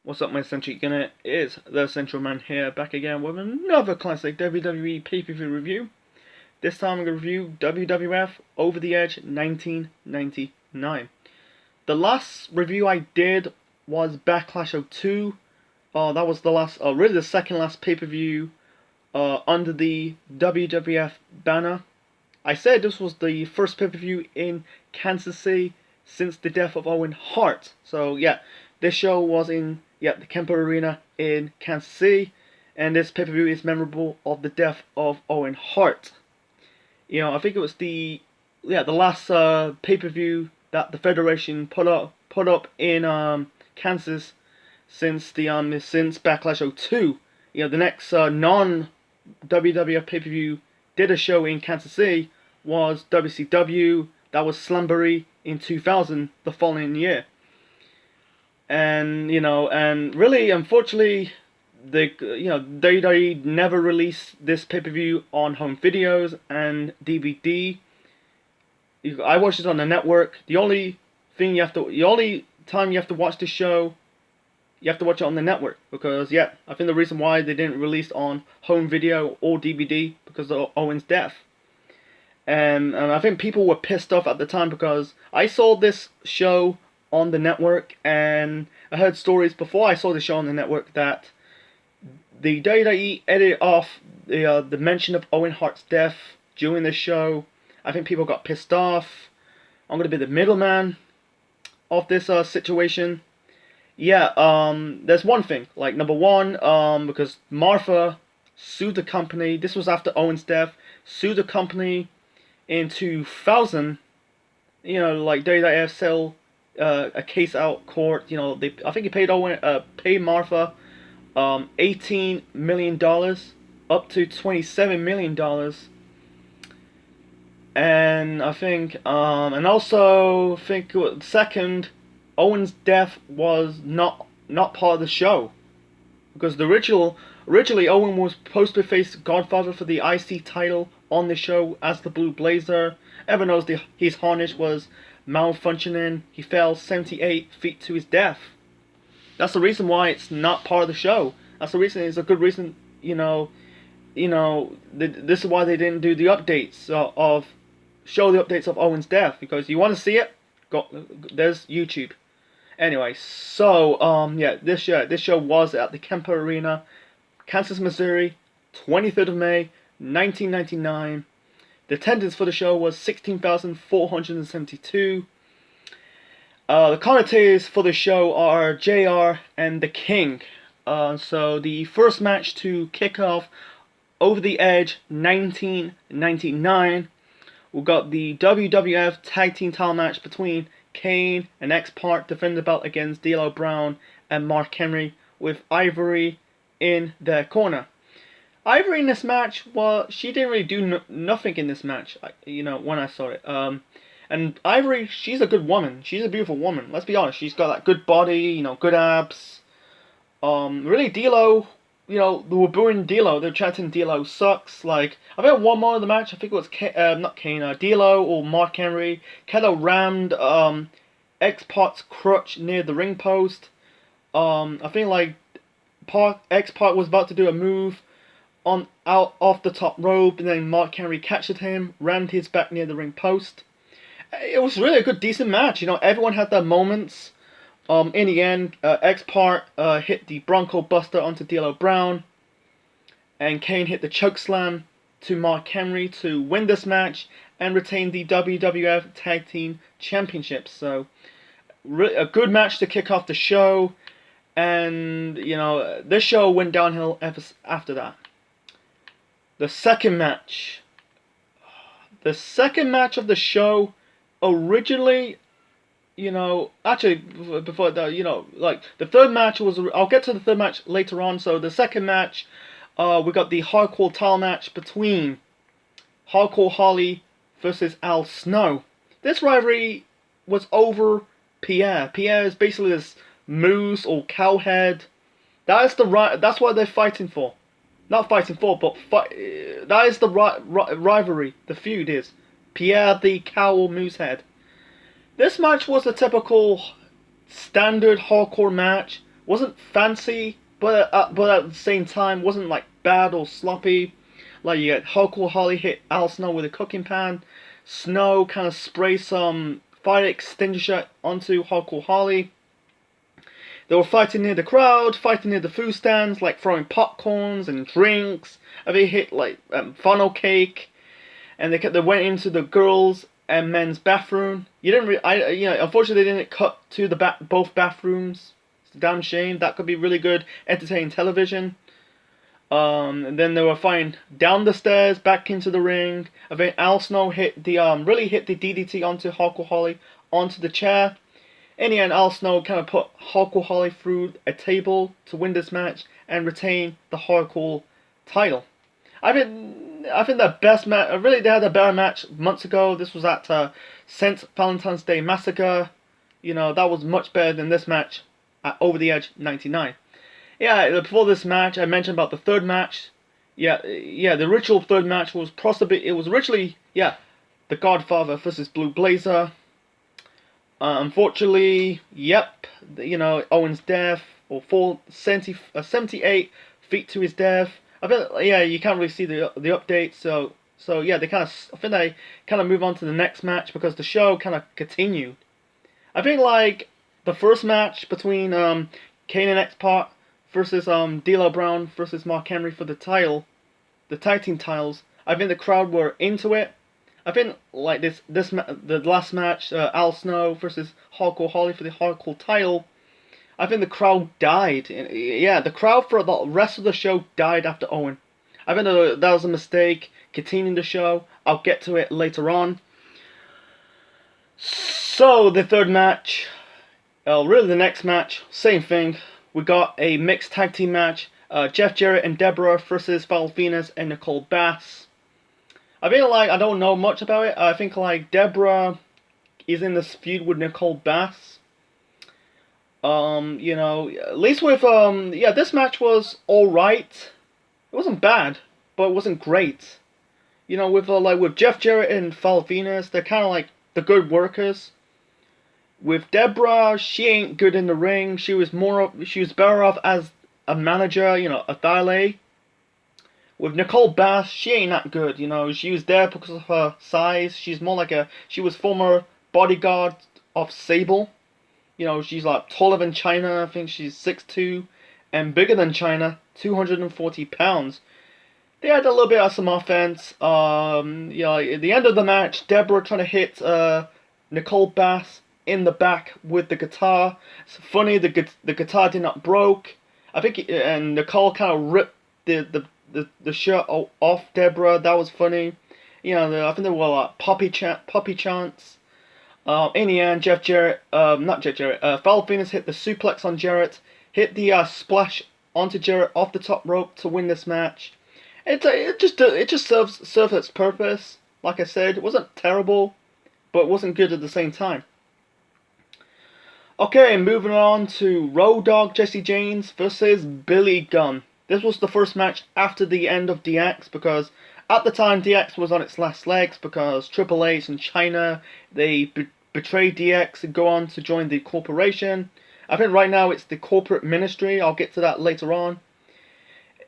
What's up, my Central Unit? It is the Central Man here, back again with another classic WWE pay-per-view review. This time I'm going to review WWF Over the Edge 1999. The last review I did was Backlash 02. That was the last, really the second last pay-per-view under the WWF banner. I said this was the first pay-per-view in Kansas City since the death of Owen Hart. So yeah, this show was in the Kemper Arena in Kansas City, and this pay-per-view is memorable of the death of Owen Hart. You know, I think it was the last pay-per-view that the Federation put up in Kansas since since Backlash 02. You know, the next non-WWF pay-per-view did a show in Kansas City was WCW. That was Slamboree in 2000, the following year. And really, unfortunately, WWE never released this pay-per-view on home videos and DVD. I watched it on the network. The only time you have to watch the show, you have to watch it on the network, because I think the reason why they didn't release on home video or DVD because of Owen's death. And I think people were pissed off at the time because I saw this show on the network, and I heard stories before I saw the show on the network that the WWE edited off the mention of Owen Hart's death during the show. I think people got pissed off. I'm gonna be the middleman of this situation. There's one thing, like number one, because Martha sued the company. This was after Owen's death. Sued the company in 2000. Like WWF settled a case out court. I think he paid Martha $18 million up to $27 million, and I think second, Owen's death was not part of the show, because originally Owen was supposed to face Godfather for the IC title on the show as the Blue Blazer. Everyone knows his harness was malfunctioning. He fell 78 feet to his death. That's the reason why it's not part of the show. That's the reason. It's a good reason. This is why they didn't do the updates show the updates of Owen's death, because you want to see it. There's YouTube. Anyway, so this show was at the Kemper Arena, Kansas, Missouri, 23rd of May, 1999. The attendance for the show was 16,472. The commentators for the show are JR and The King. So the first match to kick off Over the Edge 1999, we got the WWF Tag Team title match between Kane and X-Pac defending the belt against D'Lo Brown and Mark Henry, with Ivory in their corner. Ivory in this match, she didn't really do nothing in this match, when I saw it. And Ivory, she's a good woman. She's a beautiful woman. Let's be honest. She's got that good body, good abs. Really, D'Lo, they were booing D'Lo. They're chanting D'Lo sucks. Like, I think one more of the match, I think it was D'Lo or Mark Henry. Keto rammed X-Pac's crutch near the ring post. I think like X-Pac was about to do a move out off the top rope, and then Mark Henry catches him, rammed his back near the ring post. It was really a good, decent match. Everyone had their moments. In the end, X-Pac hit the Bronco Buster onto D'Lo Brown, and Kane hit the chokeslam to Mark Henry to win this match and retain the WWF Tag Team Championships. So, a good match to kick off the show, and this show went downhill after that. The second match of the show, originally, actually, before that, like, the third match was, I'll get to the third match later on. So the second match, we got the Hardcore title match between Hardcore Holly versus Al Snow. This rivalry was over Pierre. Pierre is basically this moose or cowhead. That's what they're fighting for. not fighting for, but that is the rivalry. The feud is Pierre the Cowl Moosehead. This match was a typical standard hardcore match. Wasn't fancy, but at the same time wasn't like bad or sloppy. Like you get Hardcore Holly hit Al Snow with a cooking pan. Snow kind of sprays some fire extinguisher onto Hardcore Holly. They were fighting near the crowd, fighting near the food stands, like throwing popcorns and drinks. And they hit like funnel cake, and they went into the girls' and men's bathroom. You didn't, unfortunately, they didn't cut to the both bathrooms. It's a damn shame. That could be really good, entertaining television. And then they were fighting down the stairs, back into the ring. And then Al Snow hit the really hit the DDT onto Hardcore Holly onto the chair. In the end, Al Snow kind of put Hardcore Holly through a table to win this match and retain the Hardcore title. I think the best match. Really, they had a better match months ago. This was at St. Valentine's Day Massacre. You know, that was much better than this match at Over the Edge '99. Yeah, before this match, I mentioned about the third match. Yeah, the ritual third match was possibly, it was originally, the Godfather versus Blue Blazer. Unfortunately, Owen's death, or 78 feet to his death. I think, you can't really see the updates, so yeah, I think they kind of move on to the next match because the show kind of continued. I think like the first match between Kane and X-Pac versus D'Lo Brown versus Mark Henry for the title, the tag team titles. I think the crowd were into it. I think like the last match, Al Snow versus Hardcore Holly for the Hardcore title. I think the crowd died. Yeah, the crowd for the rest of the show died after Owen. I think that was a mistake. Continuing the show, I'll get to it later on. So the third match, really the next match, same thing. We got a mixed tag team match. Jeff Jarrett and Deborah versus Val Venus and Nicole Bass. I feel like I don't know much about it. I think like Deborah is in this feud with Nicole Bass. At least with this match was alright. It wasn't bad, but it wasn't great. With Jeff Jarrett and Val Venus, they're kind of like the good workers. With Deborah, she ain't good in the ring. She was better off as a manager, a Thale. With Nicole Bass, she ain't that good, She was there because of her size. She's more like she was former bodyguard of Sable. She's like taller than China. I think she's 6'2", and bigger than China, 240 pounds. They had a little bit of some offense. At the end of the match, Deborah trying to hit Nicole Bass in the back with the guitar. It's funny, the guitar did not broke. I think, and Nicole kind of ripped the shirt off Deborah. That was funny. I think there were like puppy chants. In the end, Val Venus hit the suplex on Jarrett, hit the splash onto Jarrett off the top rope to win this match. It just serves its purpose. Like I said, it wasn't terrible, but it wasn't good at the same time. Okay, moving on to Road Dogg Jesse James versus Billy Gunn. This was the first match after the end of DX, because at the time DX was on its last legs because Triple H and China, they betrayed DX and go on to join the corporation. I think right now it's the corporate ministry. I'll get to that later on.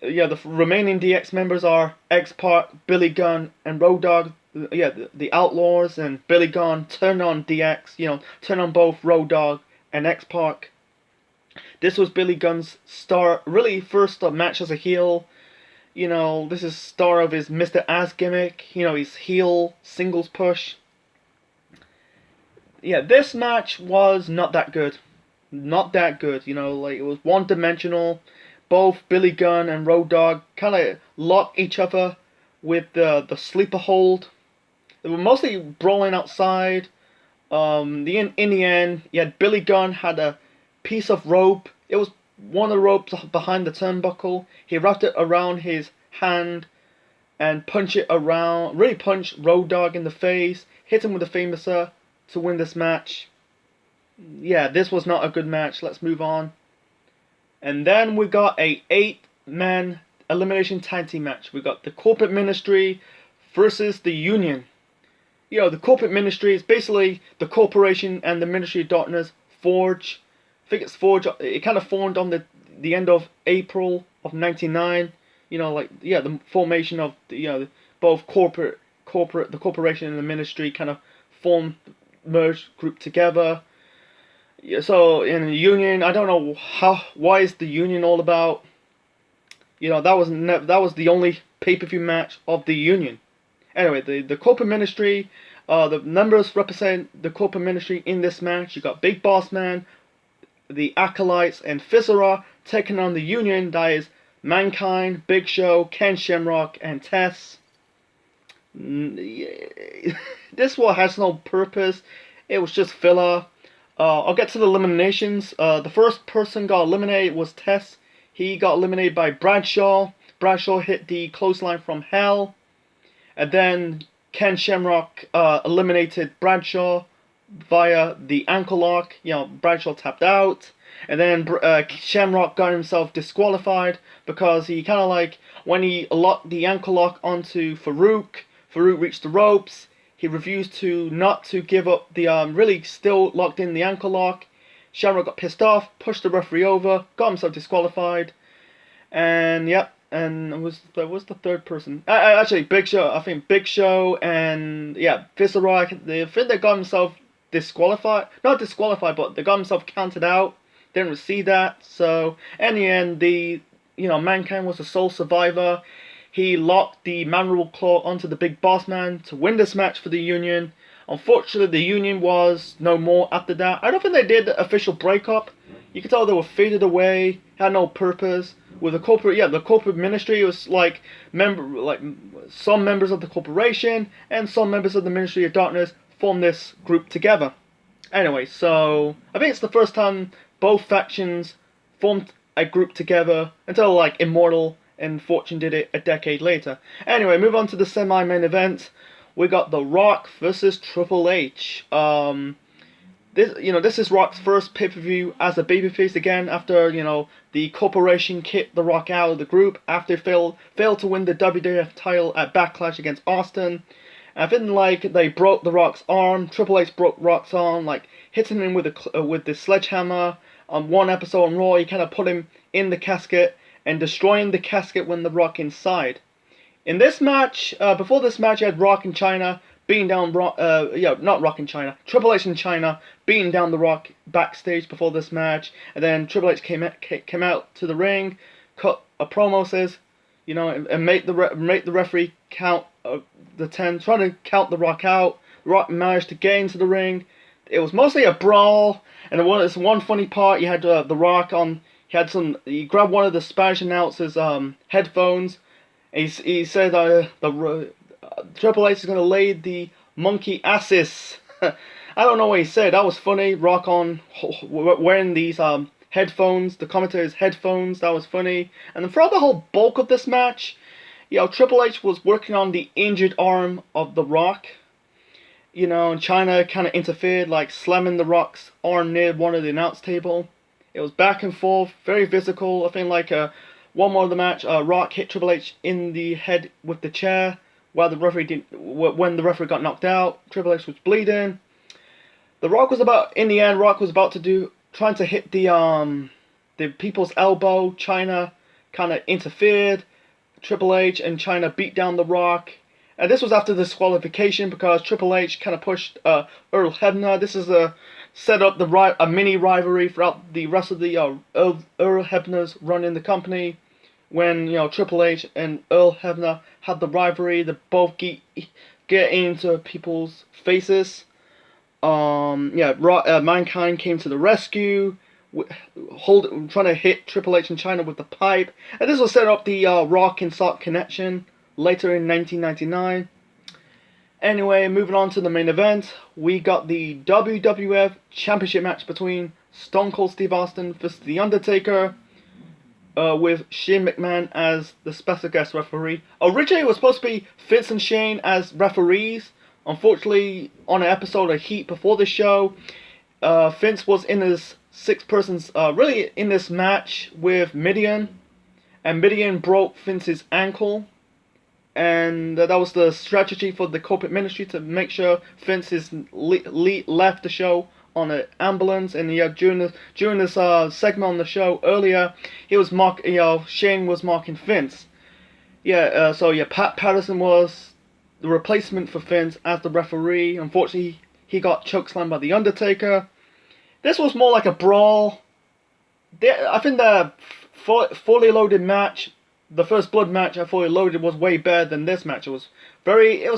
The remaining DX members are X-Pac, Billy Gunn, and Road Dogg. The Outlaws, and Billy Gunn turned on DX. Turned on both Road Dogg and X-Pac. This was Billy Gunn's really first match as a heel. This is star of his Mr. Ass gimmick. His heel singles push. Yeah, this match was not that good. Not that good. It was one-dimensional. Both Billy Gunn and Road Dogg kind of locked each other with the sleeper hold. They were mostly brawling outside. In the end, Billy Gunn had a piece of rope. It was one of the ropes behind the turnbuckle. He wrapped it around his hand and punched Road Dogg in the face, hit him with the Famouser to win this match. Yeah, this was not a good match. Let's move on. And then we got a 8-man elimination tag team match. We got the Corporate Ministry versus the Union. The Corporate Ministry is basically the corporation and the Ministry of Darkness forge. I think it's forged. It kind of formed on the end of April of '99. The formation of both the corporation and the Ministry kind of formed, merged, grouped together. Yeah, so in the Union, I don't know why is the Union all about. That was the only pay-per-view match of the Union. Anyway, the Corporate Ministry, the members represent the Corporate Ministry in this match. You got Big Boss Man, the Acolytes, and Viscera taking on the Union. That is Mankind, Big Show, Ken Shamrock, and Tess. This one has no purpose. It was just filler. I'll get to the eliminations. The first person got eliminated was Tess. He got eliminated by Bradshaw. Bradshaw hit the clothesline from hell. And then Ken Shamrock eliminated Bradshaw via the ankle lock. Bradshaw tapped out. And then Shamrock got himself disqualified because he kind of when he locked the ankle lock onto Farouk reached the ropes. He refused not to give up the really still locked in the ankle lock. Shamrock got pissed off, pushed the referee over, got himself disqualified. And yep, and was the third person? Actually, Big Show. I think Big Show and Viscera. I think they got himself disqualified. Not disqualified, but they got himself counted out. Didn't receive that. So in the end, Mankind was the sole survivor. He locked the Mandible Claw onto the Big Boss Man to win this match for the Union. Unfortunately, the Union was no more after that. I don't think they did the official breakup. You could tell they were faded away, had no purpose. With the corporate ministry, it was some members of the corporation and some members of the Ministry of Darkness formed this group together. Anyway, so I think it's the first time both factions formed a group together until Immortal and Fortune did it a decade later. Anyway, move on to the semi-main event. We got The Rock versus Triple H. This is Rock's first pay-per-view as a babyface again after the corporation kicked The Rock out of the group after he failed to win the WWF title at Backlash against Austin. I think they broke The Rock's arm. Triple H broke Rock's arm, hitting him with the sledgehammer. On one episode on Raw, he kind of put him in the casket and destroying the casket when The Rock inside. In this match, before this match, you had Rock in China beating down not Rock in China, Triple H in China beating down The Rock backstage before this match, and then Triple H came out to the ring, cut a promo, says, and make the referee count the 10, trying to count The Rock out. The Rock managed to get into the ring. It was mostly a brawl, and there's one funny part. You had The Rock on. He grabbed one of the Spanish announcers' headphones. He said the Triple H is going to lay the monkey asses. I don't know what he said. That was funny. Rock on wearing these headphones, the commentator's headphones. That was funny. And then throughout the whole bulk of this match, Triple H was working on the injured arm of The Rock. And China kind of interfered, slamming The Rock's arm near one of the announce table. It was back and forth, very physical. I think one more of the match, Rock hit Triple H in the head with the chair while when the referee got knocked out. Triple H was bleeding. Rock was about trying to hit the people's elbow. China kind of interfered. Triple H and China beat down The Rock. And this was after disqualification because Triple H kind of pushed Earl Hebner. This is set up a mini rivalry throughout the rest of the Earl Hebner's run in the company. When Triple H and Earl Hebner had the rivalry, they both get into people's faces. Mankind came to the rescue, trying to hit Triple H and China with the pipe, and this will set up the Rock and Sock connection later in 1999. Anyway, moving on to the main event, we got the WWF Championship match between Stone Cold Steve Austin versus The Undertaker, with Shane McMahon as the special guest referee. Originally, it was supposed to be Vince and Shane as referees. Unfortunately, on an episode of Heat before the show, Vince was in his really in this match with Mideon, and Mideon broke Vince's ankle, and that was the strategy for the corporate ministry to make sure Vince left the show on an ambulance. And yeah, during this segment on the show earlier, Shane was marking Vince. Yeah, so yeah, Pat Patterson was the replacement for Vince as the referee. Unfortunately, he got chokeslammed by the Undertaker. This was more like a brawl. I think the fully loaded match, the first blood match at Fully Loaded, was way better than this match. It was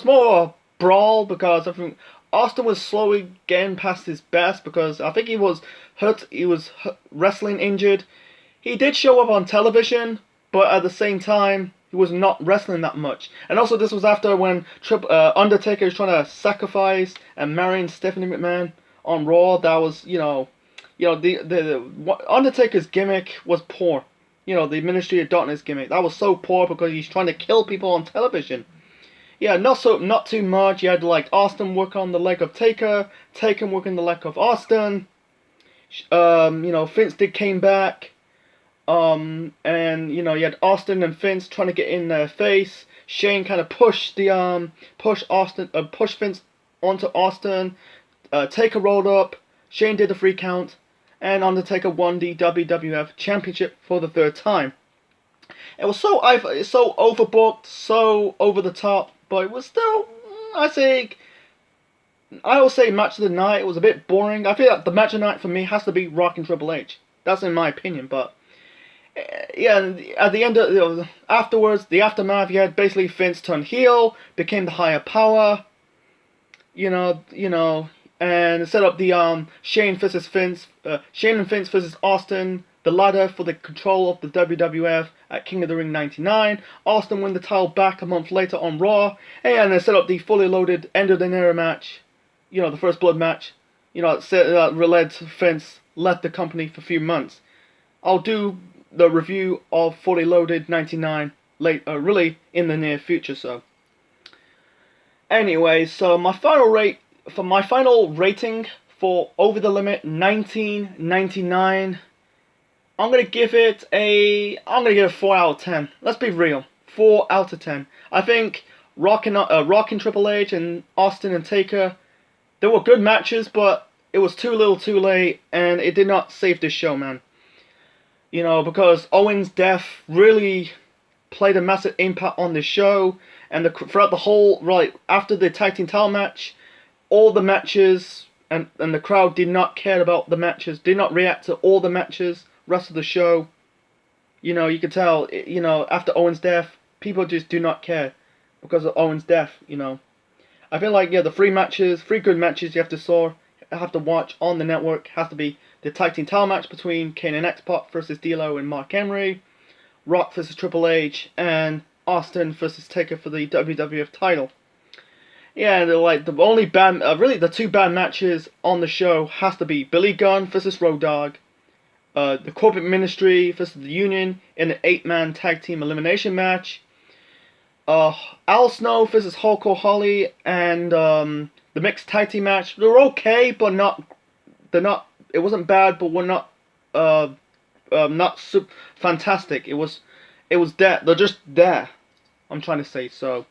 more a brawl, because I think Austin was slowly getting past his best, because I think he was hurt. He was wrestling injured. He did show up on television, but at the same time, he was not wrestling that much. And also, this was after when Undertaker was trying to sacrifice and marrying Stephanie McMahon on Raw. That was, the Undertaker's gimmick was poor. The Ministry of Darkness gimmick, that was so poor, because he's trying to kill people on television. Yeah, not too much. You had like Austin work on the leg of Taker work on the leg of Austin. Vince came back. And you had Austin and Vince trying to get in their face. Shane kind of pushed Vince onto Austin. Taker rolled up. Shane did the 3 count, and Undertaker won the WWF Championship for the 3rd time. It was so overbooked, so over the top, but it was still, I will say, match of the night. It was a bit boring. I feel like the match of the night for me has to be Rock and Triple H. That's in my opinion, but yeah, at the end of afterwards, the aftermath, you had basically Vince turned heel, became the higher power, and set up the Shane and Vince versus Austin, the ladder for the control of the WWF at King of the Ring 99. Austin won the title back a month later on Raw, and they set up the fully loaded end of the era match, the first blood match, led Vince left the company for a few months. I'll do the review of Fully Loaded 99 really in the near future. So anyway, so my final rating for Over the Limit 1999, I'm gonna give it a 4 out of 10. Let's be real, 4 out of 10. I think Rock and Triple H and Austin and Taker, they were good matches, but it was too little too late, and it did not save this show, man. Because Owen's death really played a massive impact on the show, and throughout the whole, after the tag team title match, all the matches, and the crowd did not care about the matches, did not react to all the matches, rest of the show. You could tell, after Owen's death, people just do not care because of Owen's death, I feel like, the 3 good matches you have to watch on the network has to be the tag team title match between Kane and X-Pac versus D'Lo and Mark Henry, Rock versus Triple H, and Austin versus Taker for the WWF title. Yeah, the 2 bad matches on the show has to be Billy Gunn versus Road Dogg, the Corporate Ministry versus the Union in an 8-man tag team elimination match, Al Snow versus Hulk O'Holly, and the mixed tag team match. They're okay, but it wasn't bad, but were not super fantastic. It was there. They're just there, I'm trying to say. So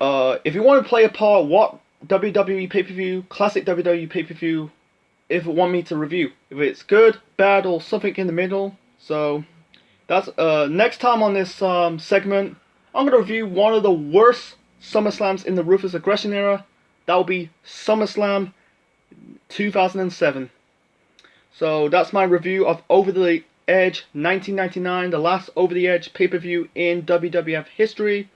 if you want to play a part, what WWE pay-per-view, classic WWE pay-per-view, if you want me to review, if it's good, bad, or something in the middle. So that's next time on this segment, I'm gonna review one of the worst SummerSlams in the Ruthless Aggression era. That will be SummerSlam 2007. So that's my review of Over the Edge 1999, the last Over the Edge pay-per-view in WWF history.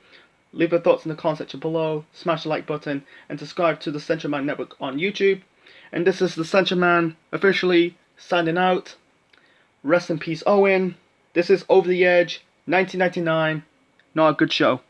Leave your thoughts in the comment section below, smash the like button, and subscribe to the Central Man Network on YouTube. And this is the Central Man officially signing out. Rest in peace, Owen. This is Over the Edge 1999. Not a good show.